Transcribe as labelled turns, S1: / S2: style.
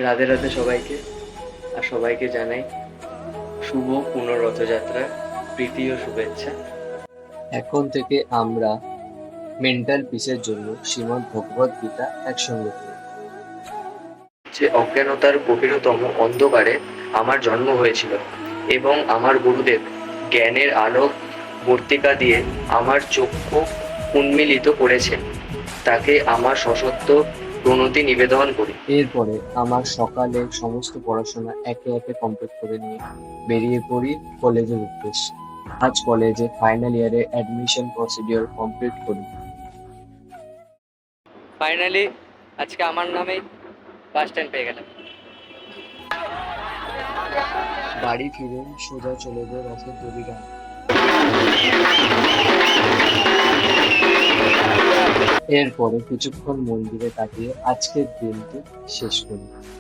S1: রাধে রাধে সবাইকে। আর সবাইকে জানাই শুভ পুনর্রথযাত্রার প্রীতি ও শুভেচ্ছা। এখন থেকে আমরা মেন্টাল পিসের জন্য শ্রীমদ্ ভগবদ গীতা একসঙ্গে পড়ব। যে অজ্ঞানতার গভীরতম অন্ধকারে আমার জন্ম হয়েছিল এবং আমার গুরুদেব জ্ঞানের আলোক বর্তিকা দিয়ে আমার চক্ষু উন্মীলিত করেছেন, তাকে আমার সশস্ত্র প্রণতি নিবেদন করি। এরপরে আমার সকালের সমস্ত পড়াশোনা একে একে কমপ্লিট করে নিয়ে বেরিয়ে পড়ি কলেজের উদ্দেশ্যে। আজ কলেজে ফাইনাল ইয়ারে অ্যাডমিশন প্রসিডিওর কমপ্লিট করি। ফাইনালি আজকে আমার নামেই বাস স্ট্যান্ড পেয়ে গেলাম। বাড়ি ফিরে সোজা চলে যাই রথের দড়ি টানতে। এরপরে কিছুক্ষণ মন্দিরে কাটিয়ে আজকের দিনটি শেষ করি।